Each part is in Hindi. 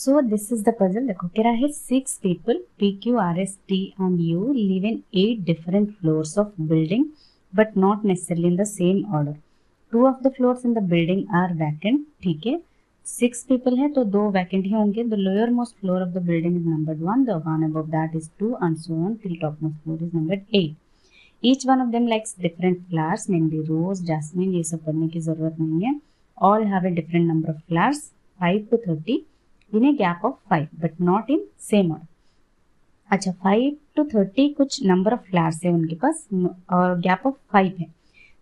So this is the puzzle. देखो कह रहा है 6 people P Q R S T and U live in 8 different floors of building but not necessarily in the same order. 2 of the floors in the building are vacant. ठीक है, 6 people है तो 2 vacant ही होंगे. The lower most floor of the building is numbered 1, the one above that is 2 and so on till topmost floor is numbered 8. Each one of them likes different flowers, namely rose, jasmine. ये सब पढ़ने की जरूरत नहीं है. All have a different number of flowers, 5 to 30 in a gap of 5 but not in same order. अच्छा, 5 to 30 कुछ नंबर ऑफ फ्लावर्स है उनके पास और गैप ऑफ 5 है,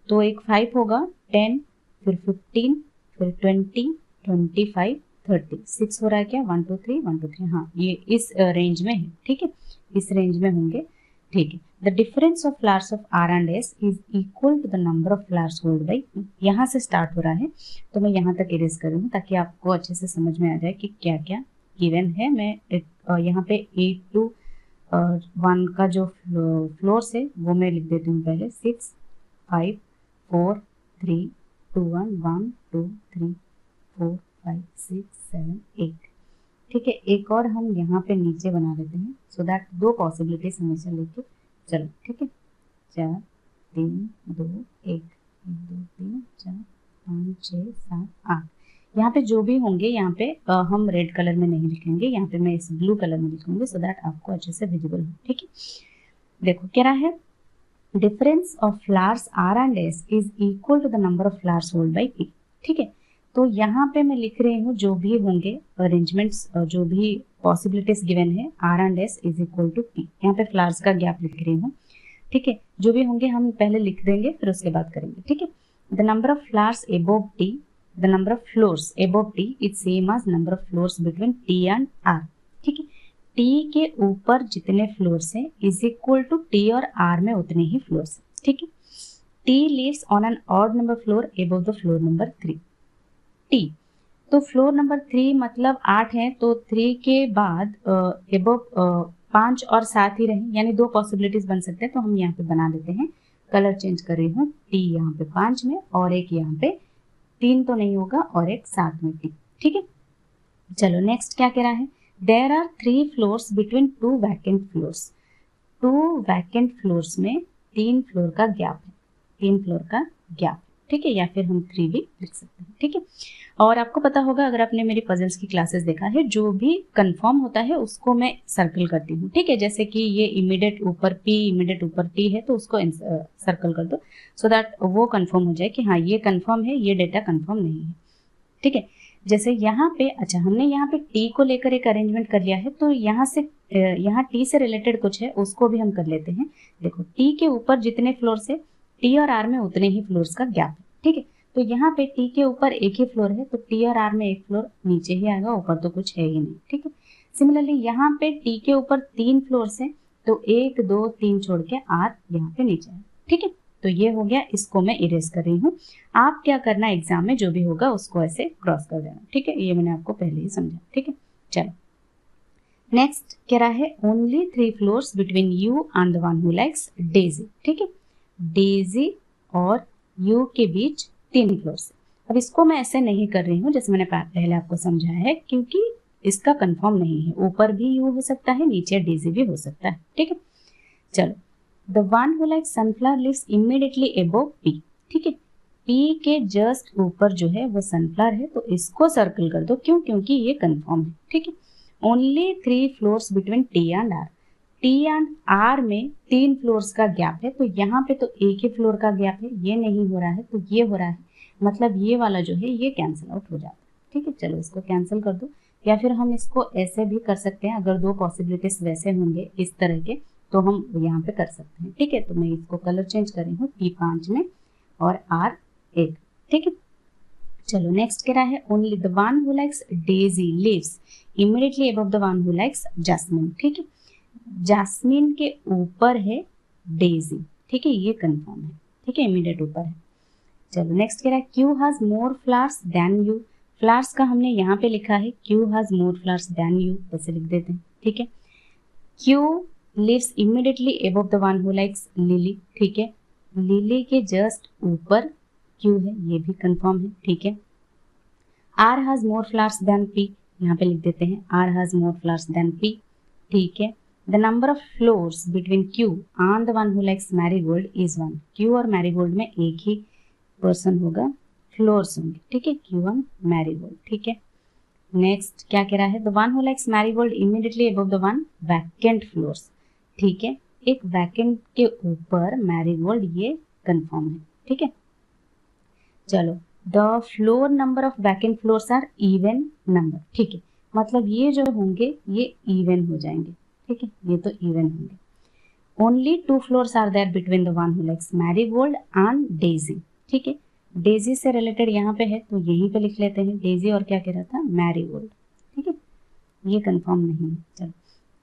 तो एक 5 होगा, 10, फिर 15, फिर 20, 25, 30. 6 हो रहा है क्या? 1 2 3 1 2 3. हाँ, ये इस रेंज में है. ठीक है, इस रेंज में होंगे. ठीक है. The difference of flowers of R and S is equal to the number of flowers hold by. यहाँ से स्टार्ट हो रहा है तो मैं यहाँ तक इरेज कर रही हूँ ताकि आपको अच्छे से समझ में आ जाए कि क्या क्या गिवन है. मैं यहाँ पे 8 to 1 का जो फ्लोर्स है वो मैं लिख देती हूँ पहले. 6 5 4 3 2 1 1 2 3 4 5 6 7 8. ठीक है, एक और हम यहाँ पे नीचे बना लेते हैं सो दैट 2 पॉसिबिलिटीज हमेशा लेके चलो. ठीक है, 4 3 2 1 1 2 3 4 5 6 7 8. यहाँ पे जो भी होंगे यहाँ पे हम रेड कलर में नहीं लिखेंगे, यहाँ पे मैं इस ब्लू कलर में लिखूंगी सो दैट आपको अच्छे से विजिबल हो. ठीक है, देखो क्या रहा है, difference of flowers R and S is equal to the number of flowers hold by P. ठीक है, तो यहाँ पे मैं लिख रही हूँ जो भी होंगे अरेंजमेंट्स, जो भी पॉसिबिलिटीज गिवन है R and S is equal to P. यहाँ पे फ्लावर्स का गैप लिख रही हूँ. ठीक है, जो भी होंगे हम पहले लिख देंगे फिर उसके बाद करेंगे. ठीक है, the number of flowers above T, the number of floors above T is same as number of floors between T and R. ठीक है, टी के ऊपर जितने फ्लोर्स हैं इज इक्वल टू टी और आर में उतने ही फ्लोर्स. ठीक है, T lives on an odd number floor above the floor number 3. T तो फ्लोर नंबर 3 मतलब 8 है तो 3 के बाद अबव 5 और 7 ही रहे, यानी 2 पॉसिबिलिटीज बन सकते हैं. तो हम यहाँ पे बना देते हैं, कलर चेंज कर रही हूँ. टी यहाँ पे 5 में और एक यहाँ पे 3 तो नहीं होगा और एक 7 में टी. ठीक है, चलो नेक्स्ट क्या कह रहा है, there are 3 floors between 2 vacant floors. 2 vacant floors में 3 फ्लोर का गैप है, 3 फ्लोर का गैप. ठीक है, या फिर हम 3 भी लिख सकते हैं. ठीक है, और आपको पता होगा अगर आपने मेरी पजल्स की क्लासेस देखा है, जो भी कंफर्म होता है उसको मैं सर्कल करती हूँ. ठीक है, जैसे कि ये इमीडिएट ऊपर P इमीडिएट ऊपर T है तो उसको सर्कल कर दो सो दैट वो कंफर्म हो जाए कि हाँ ये कंफर्म है, ये डेटा कंफर्म नहीं है. ठीक है, जैसे यहाँ पे, अच्छा हमने यहाँ पे T को लेकर एक अरेंजमेंट कर लिया है तो यहाँ से यहाँ T से रिलेटेड कुछ है उसको भी हम कर लेते हैं. देखो T के ऊपर जितने फ्लोर्स है T और R में उतने ही फ्लोर्स का गैप है. ठीक है, तो यहाँ पे T के ऊपर एक ही फ्लोर है तो T और R में एक फ्लोर नीचे ही आएगा, ऊपर तो कुछ है ही नहीं. ठीक है, सिमिलरली यहाँ पे T के ऊपर 3 फ्लोर्स है तो 1 2 3 छोड़ के R यहाँ पे नीचे है. ठीक है, तो ये हो गया, इसको मैं इरेज कर रही हूँ. आप क्या करना, एग्जाम में जो भी होगा उसको ऐसे क्रॉस कर देना. ठीक है, ये मैंने आपको पहले ही समझा. ठीक है, चलो नेक्स्ट कह रहा है only 3 floors between you and the one who likes Daisy. ठीक है, डेजी और यू के बीच 3 फ्लोर्स. अब इसको मैं ऐसे नहीं कर रही हूँ जैसे मैंने पहले आपको समझाया है, क्योंकि इसका कंफर्म नहीं है. ऊपर भी यू हो सकता है, नीचे डेजी भी हो सकता है. ठीक है, चलो the one who like sunflower lives immediately above P. ठीक है, पी के जस्ट ऊपर जो है वो सनफ्लावर है तो इसको सर्कल कर दो. क्यों? क्योंकि ये कंफर्म है. ठीक है, only 3 floors between T and R. T and R में 3 फ्लोर्स का गैप है तो यहाँ पे तो एक ही फ्लोर का गैप है, ये नहीं हो रहा है तो ये हो रहा है, मतलब ये वाला जो है ये कैंसिल आउट हो जाता है. ठीक है, चलो इसको कैंसिल कर दो, या फिर हम इसको ऐसे भी कर सकते हैं. अगर 2 पॉसिबिलिटीज वैसे होंगे इस तरह के तो हम यहाँ पे कर सकते हैं. ठीक है, तो मैं इसको कलर चेंज कर रही हूँ, T 5 में और R 1. ठीक है, चलो नेक्स्ट कह रहा है only the one who likes daisy lives immediately above the one who likes jasmine. ठीक है, जैस्मिन के ऊपर है डेजी. ठीक है, ये कंफर्म है. ठीक है, इमीडिएट ऊपर है. चलो नेक्स्ट कह रहा है Q has more flowers than U. Flowers का हमने यहाँ पे लिखा है Q has more flowers than U, ऐसे लिख देते हैं. ठीक है, Q lives immediately above the one who likes lily. ठीक है, लिली के जस्ट ऊपर क्यू है, ये भी कंफर्म है. ठीक है, R has more flowers than P. यहाँ पे लिख देते हैं R has more flowers than P, ठीक है। The number of floors between Q and the one who likes marigold is 1। Q और marigold में एक ही पर्सन होगा, फ्लोर्स होंगे, ठीक है, Q and marigold, ठीक है। नेक्स्ट क्या कह रहा है, the one who likes marigold immediately above the one vacant floors, ठीक है, एक वैकेंट के ऊपर मैरीगोल्ड, ये कंफर्म है, ठीक है। चलो, the floor number of vacant floors are even number, ठीक है, मतलब ये जो होंगे ये इवन हो जाएंगे, ठीक है, ये तो इवन होंगे। Only 2 floors are there between the one who likes marigold and daisy, ठीक है। डेजी से रिलेटेड यहाँ पे है तो यहीं पे लिख लेते हैं, डेजी और क्या कह रहा था, मैरीगोल्ड, ठीक है, ये कंफर्म नहीं है। चलो,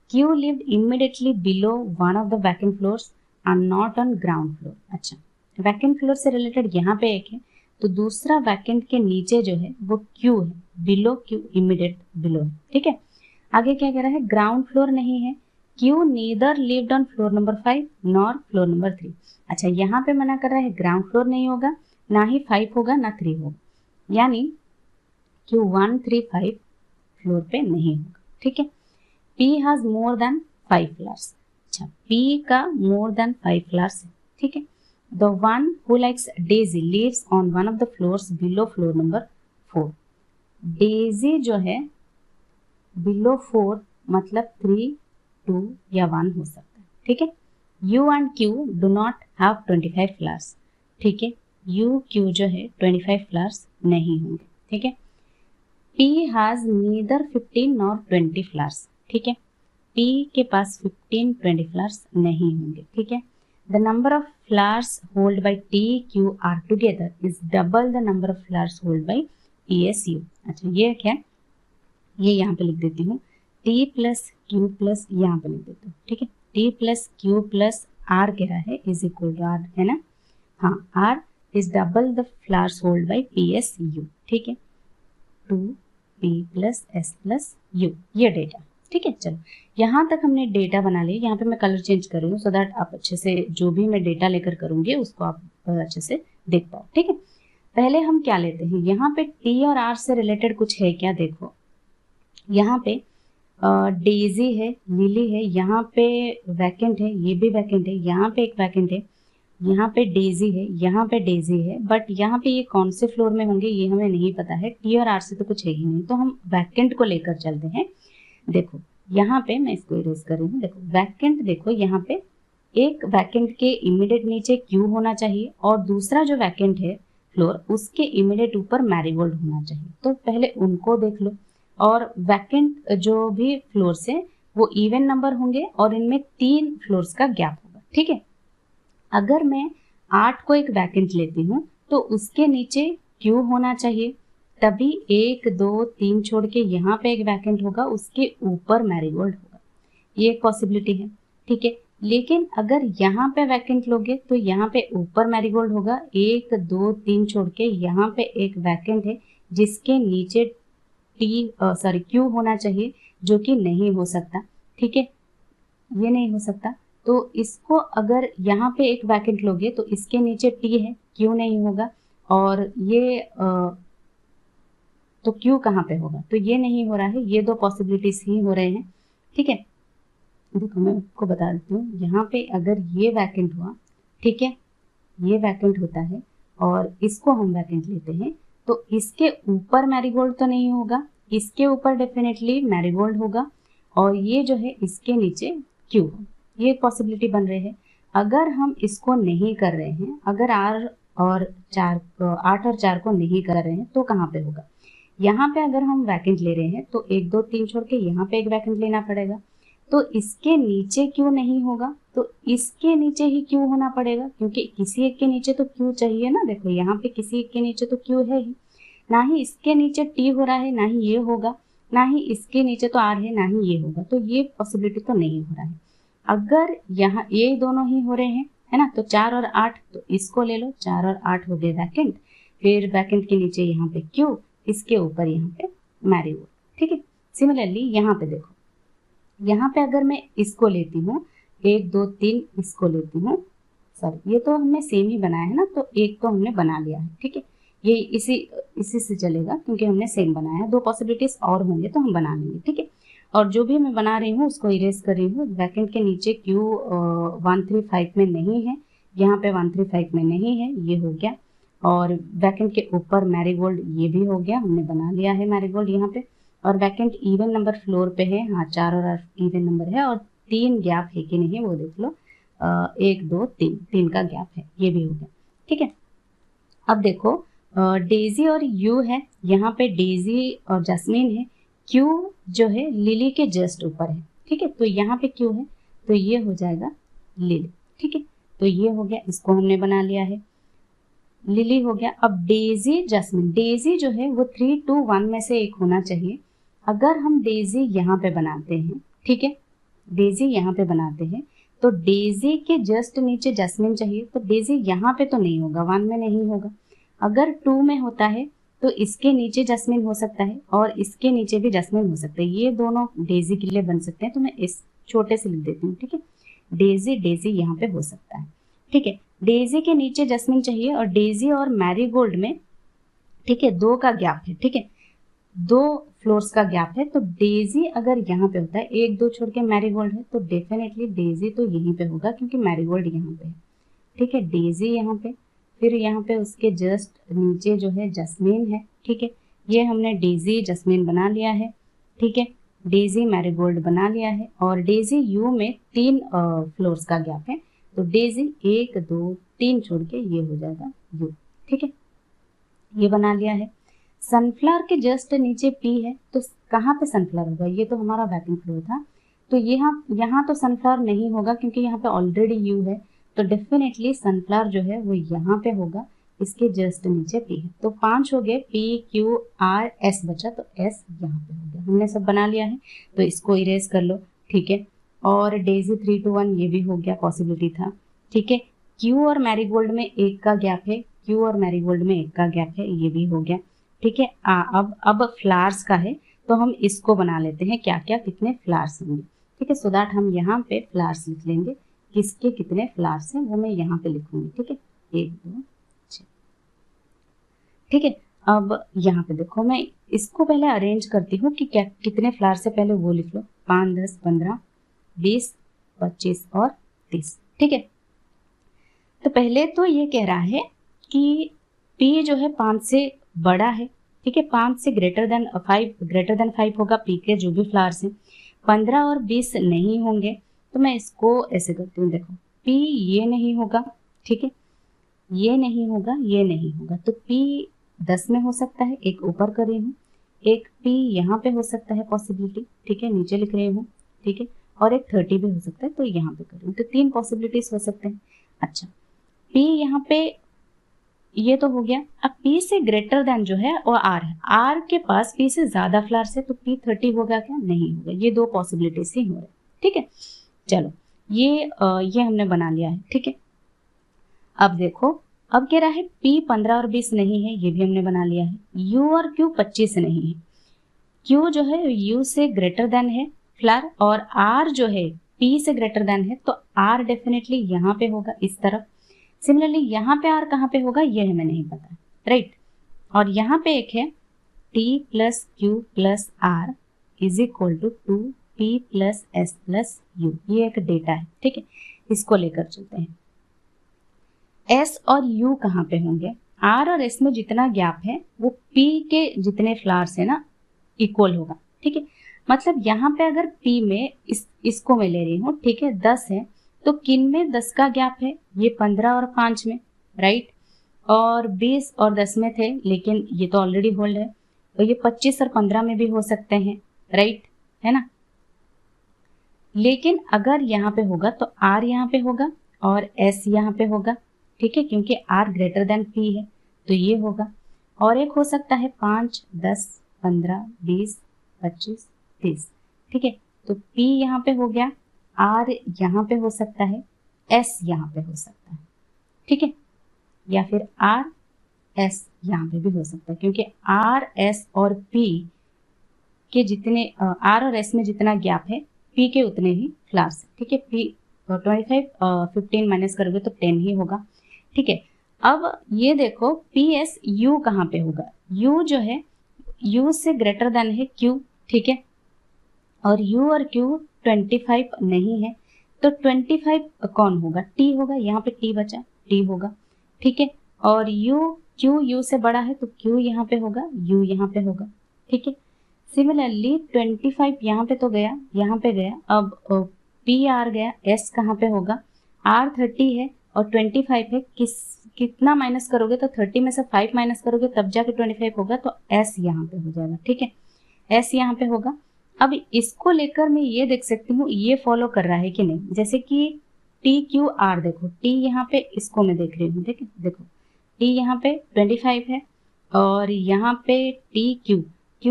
Q lived immediately below one of the vacant floors and not on ground floor. अच्छा, वैकेंट फ्लोर से रिलेटेड यहाँ पे एक है, तो दूसरा वैकेंट के नीचे जो है वो क्यू है, बिलो क्यू, इमीडिएट बिलो है, ठीक है। आगे क्या कह रहा है, ग्राउंड फ्लोर नहीं है, Q neither lived on floor number 5 nor floor number 3। अच्छा, यहाँ पे मना कर रहा है, ग्राउंड फ्लोर नहीं होगा, ना ही 5 होगा ना 3 होगा, यानी क्यू 1 3 5 फ्लोर पे नहीं होगा, ठीक है। P has more than 5 flowers। अच्छा, P का more than 5 flowers है, ठीक है। The one who likes Daisy lives on one of the floors below floor number 4। Daisy जो है below 4 मतलब 3 2 या 1 हो सकता है, ठीक है। U and Q do not have 25 flowers, ठीक है, U Q जो है 25 flowers नहीं होंगे, ठीक है। P has neither 15 nor 20 flowers, ठीक है, P के पास 15 20 flowers नहीं होंगे, ठीक है। The number of flowers held by T Q are together is double the number of flowers held by P S U। अच्छा, ये क्या, ये यहाँ पे लिख देती हूँ, T प्लस Q प्लस, यहाँ पे लिख देती हूँ, ठीक है, T plus Q plus R कह रहा है इज इक्वल टू R, है ना, हाँ, R is double the flowers held by P S U, ठीक है, 2P plus S plus U, ये डेटा, ठीक है। चलो, यहाँ तक हमने डेटा बना लिया, यहाँ पे मैं कलर चेंज कर रही हूँ सो दैट आप अच्छे से जो भी मैं डेटा लेकर करूँगी उसको आप अच्छे से देख पाओ, ठीक है। पहले हम क्या लेते हैं, यहाँ पे T और R से रिलेटेड कुछ है क्या, देखो यहाँ पे डेजी है, लिली है, यहाँ पे वैकेंट है, ये भी वैकेंट है, यहाँ पे एक वैकेंट है, यहाँ पे डेजी है, यहाँ पे डेजी है, बट यहाँ पे ये कौन से फ्लोर में होंगे ये हमें नहीं पता है, टी और आर से तो कुछ है ही नहीं, तो हम वैकेंट को लेकर चलते हैं। देखो यहाँ पे मैं इसको इरेज कर रही हूँ, देखो वैकेंट, देखो यहाँ पे एक वैकेंट के इमीडिएट नीचे क्यू होना चाहिए और दूसरा जो वैकेंट है फ्लोर उसके इमीडिएट ऊपर मैरीगोल्ड होना चाहिए, तो पहले उनको देख लो। और वैकेंट जो भी फ्लोर्स है वो इवन नंबर होंगे और इनमें 3 फ्लोर्स का गैप होगा, ठीक है। अगर मैं 8 को एक वैकेंट लेती हूँ तो उसके नीचे क्यू होना चाहिए, तभी 1 2 3 छोड़ के यहाँ पे एक वैकेंट होगा, उसके ऊपर मैरीगोल्ड होगा, ये एक पॉसिबिलिटी है, ठीक है। लेकिन अगर यहाँ पे वैकेंट लोगे तो यहाँ पे ऊपर मैरीगोल्ड होगा, 1 2 3 छोड़ के यहाँ पे एक वैकेंट है जिसके नीचे क्यू होना चाहिए, जो कि नहीं हो सकता, ठीक है, ये नहीं हो सकता। तो इसको अगर यहाँ पे एक वैकेंट लोगे तो इसके नीचे टी है, क्यू नहीं होगा, और ये तो क्यू कहाँ पे होगा, तो ये नहीं हो रहा है, ये 2 पॉसिबिलिटीज ही हो रहे हैं, ठीक है। देखो मैं आपको बता देती हूँ, यहाँ पे अगर ये वैकेंट हुआ, ठीक है, ये वैकेंट होता है और इसको हम वैकेंट लेते हैं, तो इसके ऊपर मैरीगोल्ड तो नहीं होगा, इसके ऊपर डेफिनेटली मैरीगोल्ड होगा, और ये जो है इसके नीचे क्यू हो, ये पॉसिबिलिटी बन रही है। अगर हम इसको नहीं कर रहे हैं, अगर 8 और 4 को नहीं कर रहे हैं तो कहाँ पे होगा, यहाँ पे अगर हम वैकेंट ले रहे हैं तो 1 2 3 छोड़ के यहाँ पे एक वैकेंट लेना पड़ेगा, तो इसके नीचे क्यू नहीं होगा तो इसके नीचे ही क्यू होना पड़ेगा, क्योंकि किसी एक के नीचे तो क्यू चाहिए ना। देखो यहाँ पे किसी एक के नीचे तो क्यू है ही, ना ही इसके नीचे टी हो रहा है, ना ही ये होगा, ना ही इसके नीचे तो आर है, ना ही ये होगा, तो ये पॉसिबिलिटी तो नहीं हो रहा है। अगर यहाँ ये दोनों ही हो रहे हैं, है ना, तो 4 और 8, तो इसको ले लो, 4 और 8 हो गए वैकेंट, फिर वैकेंट के नीचे यहाँ पे क्यू, इसके ऊपर यहाँ पे मैरीगोल्ड, ठीक है। सिमिलरली यहाँ पे देखो, यहाँ पे अगर मैं इसको लेती हूँ 1 2 3, इसको लेती हूँ, सॉरी ये तो हमने सेम ही बनाया है ना, तो एक तो हमने बना लिया है, ठीक है। ये इसी से चलेगा क्योंकि हमने सेम बनाया। 2 पॉसिबिलिटीज और होंगे तो हम बना लेंगे, ठीक है। और जो भी मैं बना रही हूँ उसको इरेज कर रही हूँ। वैकेंट के नीचे Q 135 में नहीं है, यहाँ पे 135 में नहीं है, ये हो गया। और वैकेंट के ऊपर मैरीगोल्ड ये भी हो गया, हमने बना लिया है मैरीगोल्ड यहाँ पे। और वैकेंट इवन नंबर फ्लोर पे है, हाँ 4 और 8 इवन नंबर है। और 3 गैप है कि नहीं वो देख लो, 1 2 3 का गैप है, ये भी हो गया, ठीक है। अब देखो डेजी और यू है, यहाँ पे डेजी और जैस्मीन है। क्यू जो है लिली के जस्ट ऊपर है, ठीक है। तो यहाँ पे क्यू है तो ये हो जाएगा लिली, ठीक है। तो ये हो गया, इसको हमने बना लिया है, लिली हो गया। अब डेजी जैस्मिन, डेजी जो है वो 3 2 1 में से एक होना चाहिए। अगर हम डेजी यहाँ पे बनाते हैं, ठीक है, डेजी यहाँ पे बनाते हैं तो डेजी के जस्ट नीचे जैस्मिन चाहिए। तो डेजी यहाँ पे तो नहीं होगा, 1 में नहीं होगा। अगर 2 में होता है तो इसके नीचे जैस्मिन हो सकता है और इसके नीचे भी जैस्मिन हो सकता है, ये दोनों डेजी के लिए बन सकते हैं। तो मैं इस छोटे से लिख देती हूँ, ठीक है। डेजी डेजी यहाँ पे हो सकता है, ठीक है। डेजी के नीचे जैस्मिन चाहिए और डेजी और मैरीगोल्ड में, ठीक है, 2 का गैप है, ठीक है, 2 फ्लोर्स का गैप है। तो डेजी अगर यहाँ पे होता है, 1 2 छोड़ के मैरीगोल्ड है, तो डेफिनेटली डेजी तो यहीं पे होगा क्योंकि मैरीगोल्ड यहाँ पे है, ठीक है। डेजी यहाँ पे, फिर यहाँ पे उसके जस्ट नीचे जो है जैस्मिन है, ठीक है। ये हमने डेजी जैस्मिन बना लिया है, ठीक है। डेजी मैरीगोल्ड बना लिया है और डेजी यू में 3 फ्लोर्स का गैप है। तो डेजी 1 2 3 छोड़ के ये हो जाएगा यू, ठीक है, ये बना लिया है। सनफ्लावर के जस्ट नीचे पी है, तो कहाँ पे सनफ्लावर होगा, ये तो हमारा वैकेंट फ्लोर था। तो यहाँ तो सनफ्लावर नहीं होगा क्योंकि यहाँ पे ऑलरेडी यू है। तो डेफिनेटली सनफ्लावर जो है वो यहाँ पे होगा, इसके जस्ट नीचे पी है। तो 5 हो गए, पी क्यू आर एस बचा, तो एस यहाँ पे हो गया। हमने सब बना लिया है तो इसको इरेज कर लो, ठीक है। और डेजी 3 2 1 ये भी हो गया, पॉसिबिलिटी था, ठीक है। क्यू और मैरीगोल्ड में 1 का गैप है, क्यू और मैरीगोल्ड में 1 का गैप है, ये भी हो गया, ठीक है। अब फ्लावर्स का है तो हम इसको बना लेते हैं, क्या क्या कितने फ्लावर्स होंगे, ठीक है। सो दैट हम यहाँ पे फ्लावर्स लिख लेंगे, किसके कितने फ्लावर्स हैं वो मैं यहाँ पे लिखूंगी, ठीक है, 1 2 6, ठीक है। अब यहाँ पे देखो, मैं इसको पहले अरेंज करती हूँ कि क्या कितने फ्लावर्स है, पहले वो लिख लो। 5 10 15 20 25 और 30, ठीक है। तो पहले तो ये कह रहा है कि P जो है 5 से बड़ा है, ठीक है, 5 से ग्रेटर देन 5 होगा P के जो भी फ्लावर्स हैं। 15 और 20 नहीं होंगे, तो मैं इसको ऐसे करती हूँ, देखो P ये नहीं होगा, ठीक है, ये नहीं होगा, ये नहीं होगा। तो P 10 में हो सकता है, एक ऊपर कर रही हूँ, एक P यहाँ पे हो सकता है पॉसिबिलिटी, ठीक है, नीचे लिख रही हूँ, ठीक है, और एक 30 भी हो सकता है, तो यहाँ पे कर रही हूँ। तो 3 पॉसिबिलिटीज हो सकते हैं। अच्छा, P यहाँ पे ये तो हो गया। अब P से ग्रेटर देन जो है वो R है, R के पास P से ज्यादा फ्लावर्स है, तो P 30 होगा क्या, नहीं होगा। ये 2 पॉसिबिलिटीज ही हो रहे हैं, ठीक है। चलो ये हमने बना लिया है, ठीक है। अब देखो, अब कह रहा है P 15 और 20 नहीं है, ये भी हमने बना लिया है। U और Q 25 नहीं है, Q जो है U से ग्रेटर देन है फ्लावर, और R जो है P से ग्रेटर देन है, तो R डेफिनेटली यहाँ पे होगा इस तरफ। सिमिलरली यहाँ पे R कहाँ पे होगा ये हमें नहीं पता, राइट। और यहाँ पे एक है T plus Q plus R is equal to 2P plus S plus U, ये एक डेटा है, ठीक है। इसको लेकर चलते हैं। S और U कहाँ पे होंगे, R और S में जितना गैप है वो P के जितने फ्लावर्स है ना इक्वल होगा, ठीक है। मतलब यहाँ पे अगर P में इसको मैं ले रही हूँ, ठीक है, 10 है, तो किन में 10 का गैप है, ये 15 और 5 में, राइट। और 20 और 10 में थे, लेकिन ये तो ऑलरेडी होल्ड है, तो ये 25 और 15 में भी हो सकते हैं, राइट, है ना। लेकिन अगर यहाँ पे होगा तो R यहाँ पे होगा और S यहाँ पे होगा, ठीक है, क्योंकि R ग्रेटर देन P है, तो ये होगा। और एक हो सकता है 5 10 15 20 25 30, ठीक है। तो P यहाँ पे हो गया, R यहाँ पे हो सकता है, S यहाँ पे हो सकता है, ठीक है, या फिर R S यहाँ पे भी हो सकता है, क्योंकि R S और P के जितने R और S में जितना गैप है P के उतने ही फ्लावर्स, ठीक है। P 25 15 माइनस करोगे तो 10 ही होगा, ठीक है। अब ये देखो पी एस यू कहाँ पे होगा, यू जो है यू से ग्रेटर देन है क्यू, ठीक है, और u और q 25 नहीं है, तो 25 कौन होगा, t होगा, यहाँ पे t बचा, t होगा, ठीक है, और q u से बड़ा है तो q यहाँ पे होगा, u यहाँ पे होगा, ठीक है। सिमिलरली 25 यहाँ पे तो गया, यहाँ पे गया, अब p r गया, s कहाँ पे होगा, r 30 है और 25 है, कितना माइनस करोगे, तो 30 में से 5 माइनस करोगे तब जाके 25 होगा, तो s यहाँ पे हो जाएगा, ठीक है, s यहाँ पे होगा। अब इसको लेकर मैं ये देख सकती हूँ ये फॉलो कर रहा है कि नहीं, जैसे कि टी क्यू आर, देखो टी यहाँ पे, इसको मैं देख रही हूँ, ठीक है, देखो टी यहाँ पे 25 है और यहाँ पे टी क्यू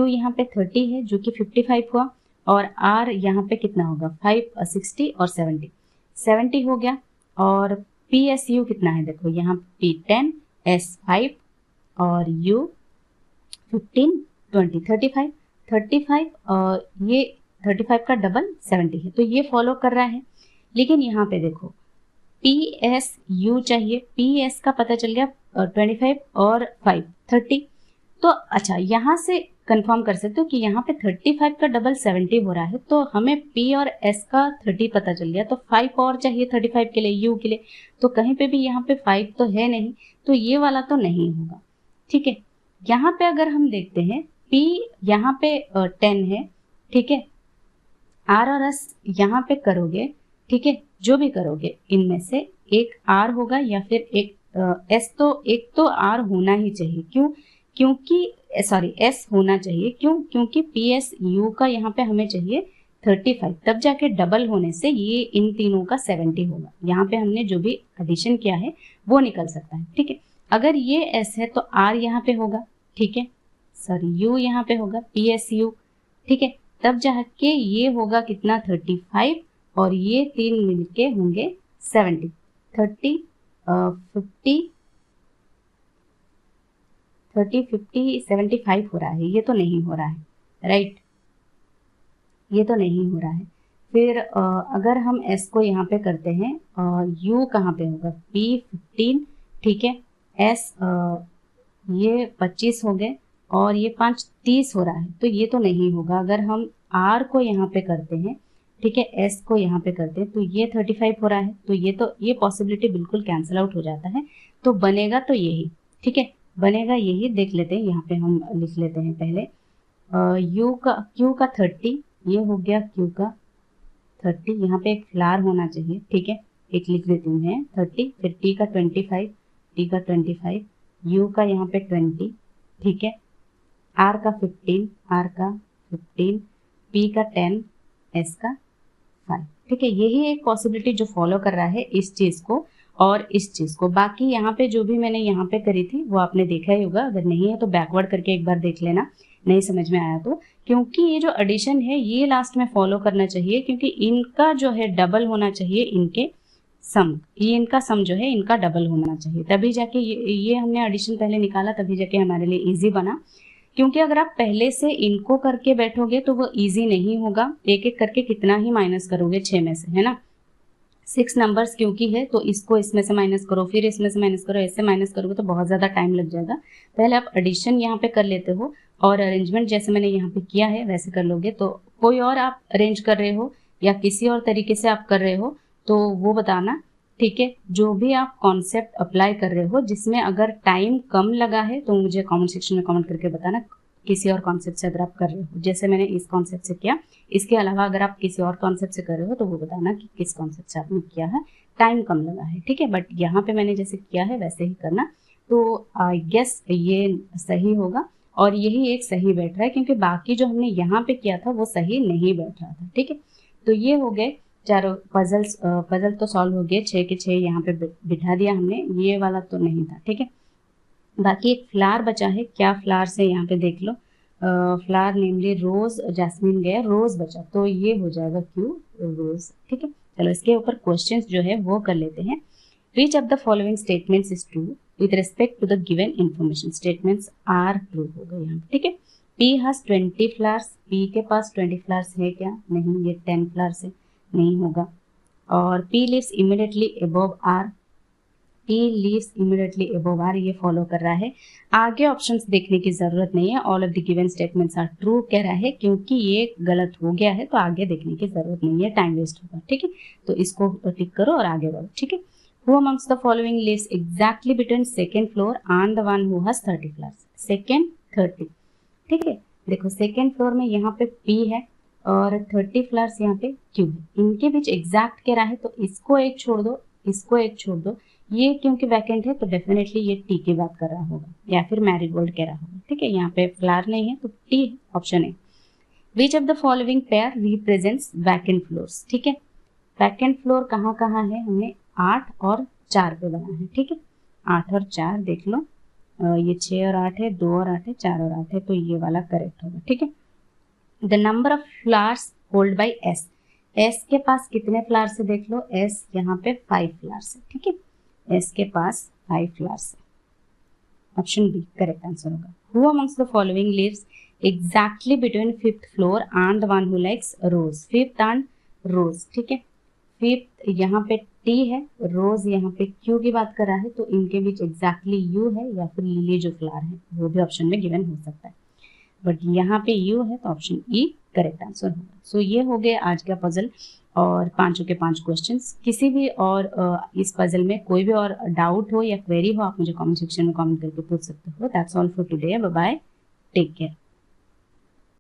यहाँ पे 30 है जो कि 55 हुआ, और आर यहाँ पे कितना होगा 5 60 और 70 हो गया, और पी एस यू कितना है, देखो यहाँ पी 10 एस 5 और यू 15 20 35 और ये 35 का डबल 70 है, तो ये फॉलो कर रहा है। लेकिन यहाँ पे देखो पी एस यू चाहिए, पी एस का पता चल गया 25 और 5 30, तो अच्छा यहाँ से कंफर्म कर सकते हो कि यहाँ पे 35 का डबल 70 हो रहा है, तो हमें पी और एस का 30 पता चल गया, तो 5 और चाहिए 35 के लिए, यू के लिए, तो कहीं पे भी यहाँ पे 5 तो है नहीं, तो ये वाला तो नहीं होगा, ठीक है। यहाँ पे अगर हम देखते हैं P यहाँ पे 10 है, ठीक है, R और S यहाँ पे करोगे, ठीक है, जो भी करोगे इनमें से एक R होगा या फिर एक S, तो एक तो R होना ही चाहिए, क्यों, क्योंकि सॉरी S होना चाहिए, क्यों, क्योंकि PSU का यहाँ पे हमें चाहिए 35, तब जाके डबल होने से ये इन तीनों का 70 होगा, यहाँ पे हमने जो भी एडिशन किया है वो निकल सकता है, ठीक है। अगर ये S है तो R यहाँ पे होगा, ठीक है, सॉरी यू यहाँ पे होगा PSU, ठीक है, तब जाके ये होगा कितना 35 और ये तीन मिलके होंगे 70, 30 50 75 हो रहा है, ये तो नहीं हो रहा है, राइट, ये तो नहीं हो रहा है। फिर अगर हम S को यहाँ पे करते हैं, U कहाँ पे होगा P15, ठीक है, S ये 25 हो गए और ये 5 30 हो रहा है, तो ये तो नहीं होगा। अगर हम R को यहाँ पे करते हैं, ठीक है, S को यहाँ पे करते हैं, तो ये 35 हो रहा है, तो ये पॉसिबिलिटी बिल्कुल कैंसिल आउट हो जाता है, तो बनेगा तो यही, ठीक है, बनेगा यही, देख लेते हैं, यहाँ पे हम लिख लेते हैं पहले Q का 30, ये हो गया Q का 30, यहाँ पे एक फ्लावर होना चाहिए, ठीक है, एक लिख देती हूँ मैं 30, फिर T का 25, U का यहाँ पे 20, ठीक है, R का 15, P का 10, S का 5, ठीक है, यही एक पॉसिबिलिटी जो फॉलो कर रहा है इस चीज को और इस चीज को। बाकी यहाँ पे जो भी मैंने यहाँ पे करी थी वो आपने देखा ही होगा, अगर नहीं है तो बैकवर्ड करके एक बार देख लेना, नहीं समझ में आया तो, क्योंकि ये जो एडिशन है ये लास्ट में फॉलो करना चाहिए, क्योंकि इनका जो है डबल होना चाहिए, इनके सम, ये इनका सम जो है इनका डबल होना चाहिए, तभी जाके ये हमने एडिशन पहले निकाला, तभी जाके हमारे लिए इजी बना। क्योंकि अगर आप पहले से इनको करके बैठोगे तो वो इजी नहीं होगा, एक एक करके कितना ही माइनस करोगे 6 में से, है ना, 6 नंबर्स क्योंकि है तो इसको इसमें से माइनस करो, फिर इसमें से माइनस करो, ऐसे माइनस करोगे तो बहुत ज़्यादा टाइम लग जाएगा। पहले आप एडिशन यहाँ पे कर लेते हो और अरेंजमेंट जैसे मैंने यहाँ पे किया है वैसे कर लोगे, तो कोई और आप अरेंज कर रहे हो या किसी और तरीके से आप कर रहे हो तो वो बताना, ठीक है। जो भी आप कॉन्सेप्ट अप्लाई कर रहे हो जिसमें अगर टाइम कम लगा है तो मुझे कमेंट सेक्शन में कमेंट करके बताना, किसी और कॉन्सेप्ट से अगर आप कर रहे हो, जैसे मैंने इस कॉन्सेप्ट से किया, इसके अलावा अगर आप किसी और कॉन्सेप्ट से कर रहे हो तो वो बताना कि किस कॉन्सेप्ट से आपने किया है, टाइम कम लगा है, ठीक है। बट यहाँ पे मैंने जैसे किया है वैसे ही करना, तो आई गेस ये सही होगा और यही एक सही बैठ रहा है, क्योंकि बाकी जो हमने यहाँ पे किया था वो सही नहीं बैठ रहा था, ठीक है। तो ये हो गए चारों पजल तो सॉल्व हो गए, 6 के 6 यहाँ पे बिठा दिया हमने, ये वाला तो नहीं था, ठीक है। बाकी एक फ्लावर बचा है, क्या फ्लावर से यहाँ पे देख लो, फ्लावर नेमली रोज, जैस्मिन गया, रोज बचा, तो ये हो जाएगा क्यू रोज, ठीक है। चलो इसके ऊपर क्वेश्चंस जो है वो कर लेते हैं। Which of the following statements is true with respect to the given information, statements are true हो गए यहाँ, ठीक है। P हैज 20 फ्लावर्स, P के पास 20 फ्लावर्स है क्या, नहीं, ये 10 फ्लावर्स है, नहीं होगा। और P lives immediately above R, T leaves immediately above R, ये फॉलो कर रहा है। आगे ऑप्शंस देखने की जरूरत नहीं है, all of the given statements are true कह रहा है, क्योंकि ये गलत हो गया है तो आगे देखने की जरूरत नहीं है, टाइम वेस्ट होगा। ठीक है, तो इसको टिक करो और आगे बढ़ो। ठीक है, who amongst the following lives exactly between second floor and the one who has 30 flats, second 30। ठीक है, देखो सेकेंड फ्लोर में यहाँ पे पी है और 30 फ्लैट्स यहाँ पे क्यू है, इनके बीच एग्जैक्ट कह रहा है तो इसको एक छोड़ दो, इसको एक छोड़ दो, ये क्योंकि वैकेंट है तो डेफिनेटली ये टी की बात कर रहा होगा या फिर मैरीगोल्ड कह रहा होगा। ठीक है, यहाँ पे फ्लावर नहीं है तो टी है, ऑप्शन है। विच of the following pair represents vacant floors. ठीक है, वैकेंट फ्लोर कहाँ कहाँ है, हमने 8 और 4 पे बना है। ठीक है, 8 और 4 देख लो, ये 6 और 8 है, 2 और 8 है, 4 और 8 है, तो ये वाला करेक्ट होगा। ठीक है, the number of flowers hold by S, S के पास कितने फ्लावर्स है देख लो, एस यहाँ पे 5 फ्लावर्स है। ठीक है, एस के पास 5 फ्लावर्स है, ऑप्शन बी करेक्ट आंसर होगा। Who amongst the following lives exactly between 5th floor and the one who likes rose, 5th and rose. ठीक है, 5th यहाँ पे टी है, रोज यहाँ पे क्यू की बात कर रहा है, तो इनके बीच एग्जैक्टली यू है या फिर लिली जो फ्लावर है वो भी ऑप्शन में गिवन हो सकता है, बट यहाँ पे यू है तो ऑप्शन ई करेक्ट आंसर होगा। सो ये हो गए आज का पजल और 5 के 5 क्वेश्चंस। किसी भी और इस पजल में कोई भी और डाउट हो या क्वेरी हो, आप मुझे कमेंट सेक्शन में कमेंट करके पूछ सकते हो। That's all for today, bye bye, take care.